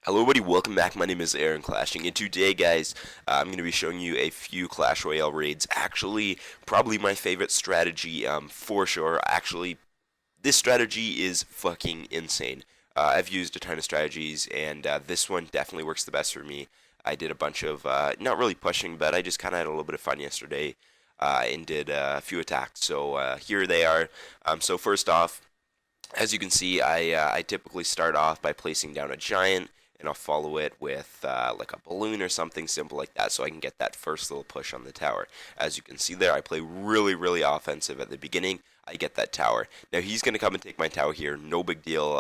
Hello everybody, welcome back. My name is Aaron Clashing, and today, guys, I'm going to be showing you a few Clash Royale raids. Actually, probably my favorite strategy, for sure. Actually, this strategy is fucking insane. I've used a ton of strategies, and this one definitely works the best for me. I did a bunch of, not really pushing, but I just kind of had a little bit of fun yesterday, and did a few attacks. So here they are. So first off, as you can see, I typically start off by placing down a giant, and I'll follow it with like a balloon or something simple like that, so I can get that first little push on the tower. As you can see there, I play really offensive at the beginning. I get that tower. Now he's gonna come and take my tower here. No big deal.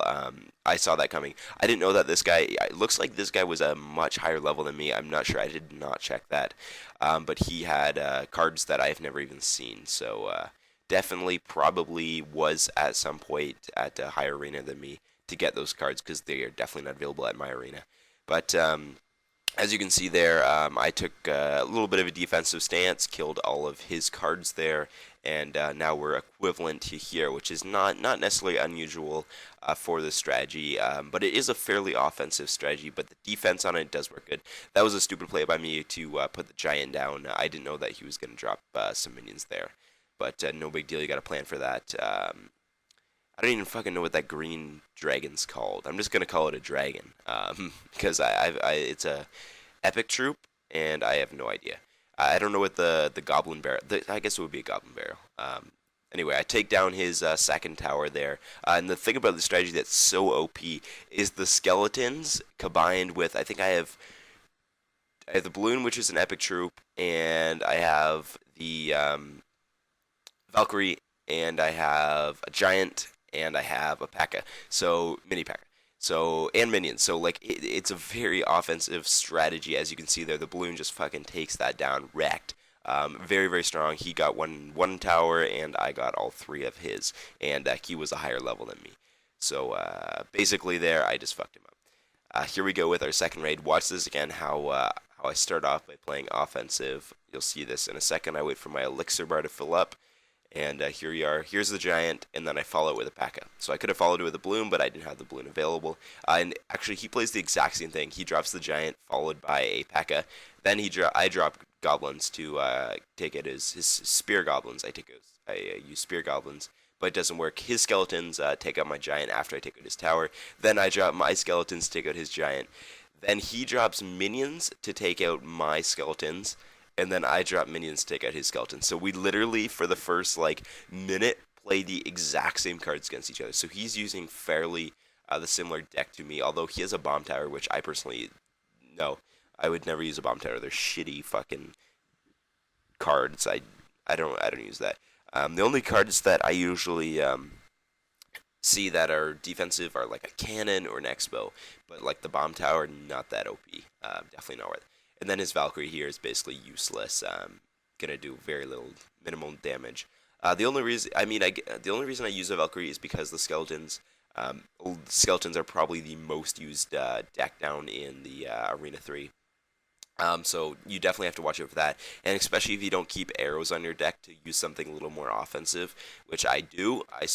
I saw that coming. I didn't know that this guy. It looks like this guy was a much higher level than me. I'm not sure. I did not check that. But he had cards that I've never even seen. So definitely probably was at some point at a higher arena than me to get those cards because they are definitely not available at my arena. But as you can see there, I took a little bit of a defensive stance, killed all of his cards there, and now we're equivalent to here, which is not necessarily unusual for this strategy, but it is a fairly offensive strategy. But the defense on it does work good. That was a stupid play by me to put the giant down. I didn't know that he was going to drop some minions there, but no big deal. You got to plan for that. I don't even fucking know what that green dragon's called. I'm just gonna call it a dragon, because it's a epic troop, and I have no idea. I don't know what the goblin barrel. I guess it would be a goblin barrel. Anyway, I take down his second tower there, and the thing about the strategy that's so OP is the skeletons combined with I have the balloon, which is an epic troop, and I have the Valkyrie, and I have a giant, and I have a P.E.K.K.A. So mini P.E.K.K.A. So and minions. So like it's a very offensive strategy, as you can see there. The balloon just fucking takes that down, wrecked. Very strong. He got one tower, and I got all three of his, and he was a higher level than me. So basically, there I just fucked him up. Here we go with our second raid. Watch this again. How I start off by playing offensive. You'll see this in a second. I wait for my elixir bar to fill up. And here we are. Here's the giant, and then I follow it with a P.E.K.K.A. So I could have followed it with a balloon, but I didn't have the balloon available. And actually, he plays the exact same thing. He drops the giant, followed by a P.E.K.K.A. Then I drop goblins to take it as his spear goblins. I use spear goblins, but it doesn't work. His skeletons take out my giant after I take out his tower. Then I drop my skeletons to take out his giant. Then he drops minions to take out my skeletons, and then I drop minions to take out his skeleton. So we literally, for the first like minute, play the exact same cards against each other. So he's using fairly the similar deck to me, although he has a bomb tower, which I personally no, I would never use a bomb tower. They're shitty fucking cards. I don't use that. The only cards that I usually see that are defensive are like a cannon or an expo, but like the bomb tower, not that OP. Definitely not worth it. And then his Valkyrie here is basically useless. Gonna do very little, minimal damage. The only reason I use a Valkyrie is because the skeletons are probably the most used deck down in the Arena 3. So you definitely have to watch out for that, and especially if you don't keep arrows on your deck to use something a little more offensive, which I do. I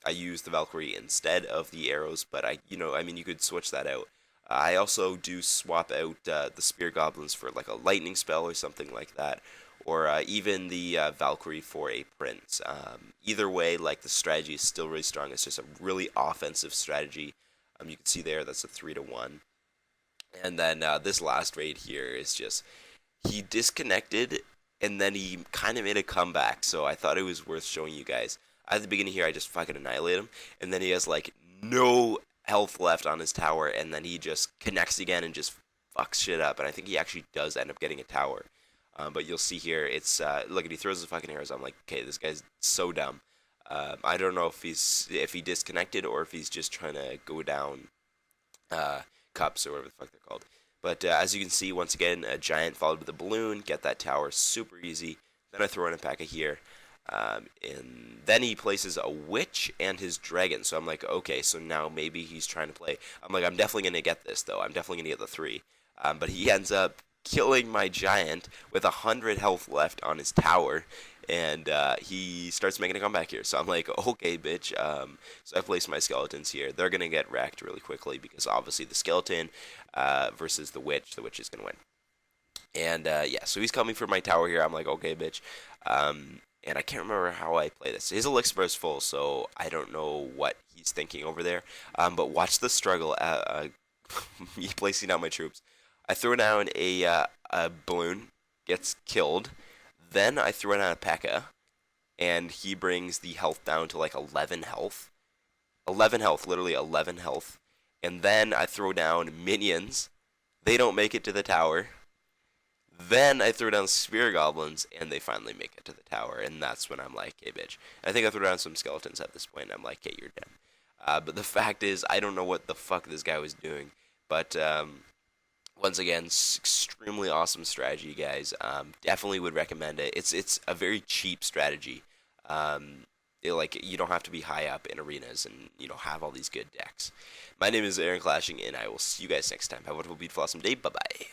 used the Valkyrie instead of the arrows, but you could switch that out. I also do swap out the spear goblins for like a lightning spell or something like that, or even the Valkyrie for a prince. Either way, like the strategy is still really strong. It's just a really offensive strategy. You can see there that's a 3-1. And then this last raid here is just he disconnected and then he kind of made a comeback. So I thought it was worth showing you guys. At the beginning here, I just fucking annihilate him, and then he has like no health left on his tower, and then he just connects again and just fucks shit up. And I think he actually does end up getting a tower. But you'll see here, it's look at he throws the fucking arrows. I'm like, okay, this guy's so dumb. I don't know if he disconnected or if he's just trying to go down uh, cups or whatever the fuck they're called. But as you can see, once again, a giant followed with a balloon. Get that tower super easy. Then I throw in a P.E.K.K.A. here. And then he places a witch and his dragon. So I'm like, okay, so now maybe he's trying to play. I'm like, I'm definitely going to get this, though. I'm definitely going to get the 3. But he ends up killing my giant with 100 health left on his tower, and he starts making a comeback here. So I'm like, okay, bitch. So I place my skeletons here. They're gonna get wrecked really quickly because obviously the skeleton versus the witch. The witch is gonna win. And yeah, so he's coming for my tower here. I'm like, okay, bitch. And I can't remember how I play this. His elixir is full, so I don't know what he's thinking over there. But watch the struggle. Me placing down my troops. I throw down a balloon, gets killed. Then I throw down a P.E.K.K.A. and he brings the health down to like 11 health. 11 health, literally 11 health. And then I throw down minions. They don't make it to the tower. Then I throw down spear goblins, and they finally make it to the tower, and that's when I'm like, hey, bitch. I think I threw down some skeletons at this point, and I'm like, hey, you're dead. But the fact is, I don't know what the fuck this guy was doing. But once again, extremely awesome strategy, guys. Definitely would recommend it. It's a very cheap strategy. Like you don't have to be high up in arenas and have all these good decks. My name is Aaron Clashing, and I will see you guys next time. Have a wonderful, beautiful, awesome day. Bye bye.